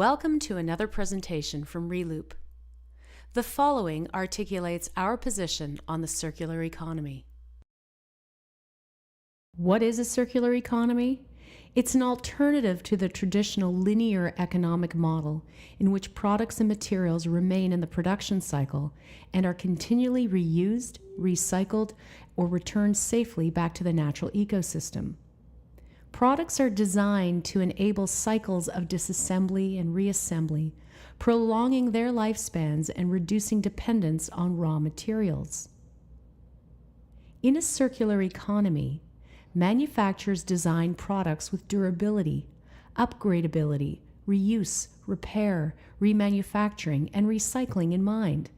Welcome to another presentation from Reloop. The following articulates our position on the circular economy. What is a circular economy? It's an alternative to the traditional linear economic model in which products and materials remain in the production cycle and are continually reused, recycled, or returned safely back to the natural ecosystem. Products are designed to enable cycles of disassembly and reassembly, prolonging their lifespans and reducing dependence on raw materials. In a circular economy, manufacturers design products with durability, upgradability, reuse, repair, remanufacturing, and recycling in mind.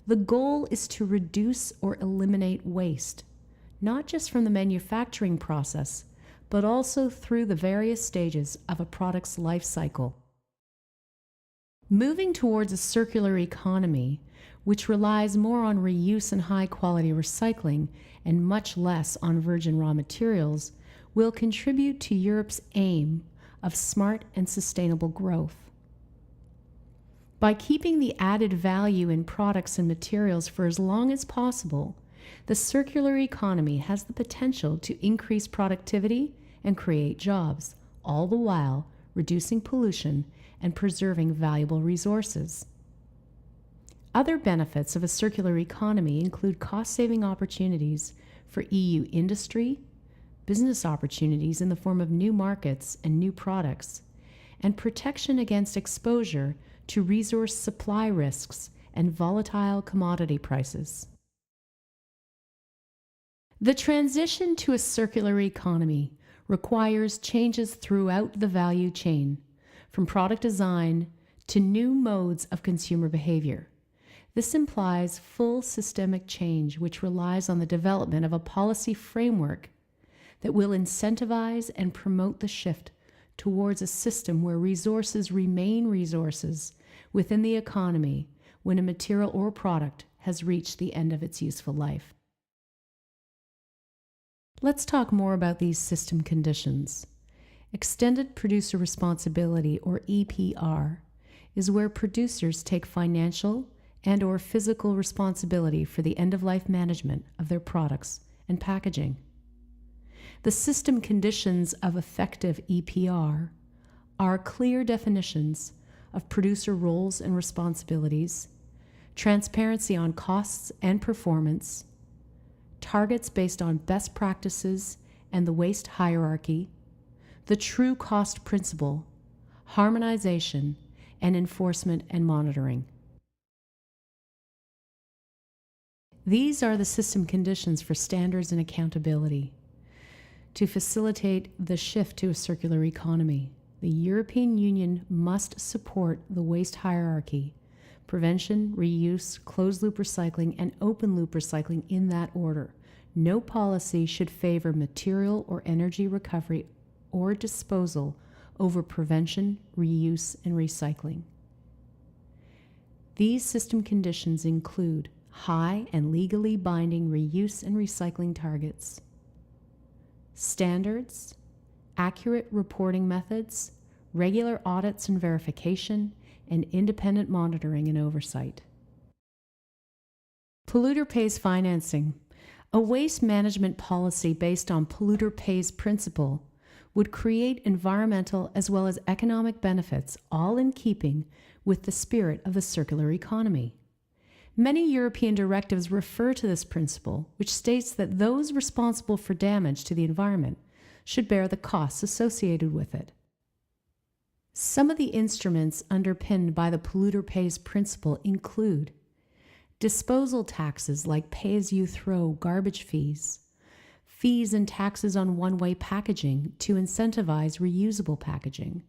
The goal is to reduce or eliminate waste, not just from the manufacturing process, but also through the various stages of a product's life cycle. Moving towards a circular economy, which relies more on reuse and high-quality recycling and much less on virgin raw materials, will contribute to Europe's aim of smart and sustainable growth. By keeping the added value in products and materials for as long as possible, the circular economy has the potential to increase productivity and create jobs, all the while reducing pollution and preserving valuable resources. Other benefits of a circular economy include cost-saving opportunities for EU industry, business opportunities in the form of new markets and new products, and protection against exposure to resource supply risks and volatile commodity prices. The transition to a circular economy requires changes throughout the value chain, from product design to new modes of consumer behavior. This implies full systemic change, which relies on the development of a policy framework that will incentivize and promote the shift towards a system where resources remain resources within the economy when a material or product has reached the end of its useful life. Let's talk more about these system conditions. Extended Producer Responsibility, or EPR, is where producers take financial and/or physical responsibility for the end-of-life management of their products and packaging. The system conditions of effective EPR are clear definitions of producer roles and responsibilities, transparency on costs and performance, targets based on best practices and the waste hierarchy, the true cost principle, harmonization, and enforcement and monitoring. These are the system conditions for standards and accountability. To facilitate the shift to a circular economy, the European Union must support the waste hierarchy, prevention, reuse, closed-loop recycling, and open-loop recycling in that order. No policy should favor material or energy recovery or disposal over prevention, reuse, and recycling. These system conditions include high and legally binding reuse and recycling targets, standards, accurate reporting methods, regular audits and verification, and independent monitoring and oversight. Polluter pays financing. A waste management policy based on polluter pays principle would create environmental as well as economic benefits, all in keeping with the spirit of the circular economy. Many European directives refer to this principle, which states that those responsible for damage to the environment should bear the costs associated with it. Some of the instruments underpinned by the polluter pays principle include disposal taxes like pay-as-you-throw garbage fees, fees and taxes on one-way packaging to incentivize reusable packaging,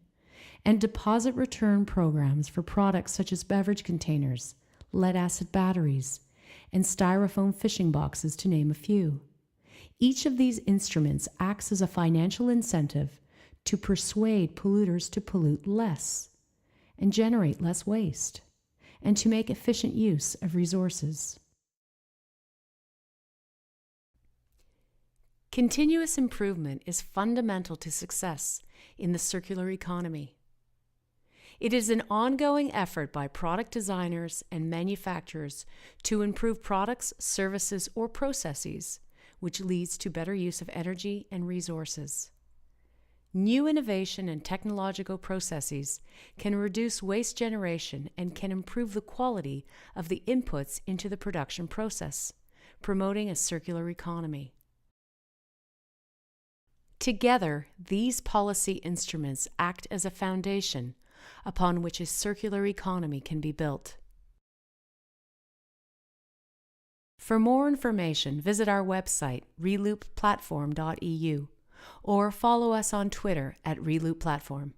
and deposit return programs for products such as beverage containers, lead-acid batteries, and styrofoam fishing boxes, to name a few. Each of these instruments acts as a financial incentive to persuade polluters to pollute less and generate less waste, and to make efficient use of resources. Continuous improvement is fundamental to success in the circular economy. It is an ongoing effort by product designers and manufacturers to improve products, services, or processes, which leads to better use of energy and resources. New innovation and technological processes can reduce waste generation and can improve the quality of the inputs into the production process, promoting a circular economy. Together, these policy instruments act as a foundation upon which a circular economy can be built. For more information, visit our website, reloopplatform.eu, or follow us on Twitter at Reloop Platform.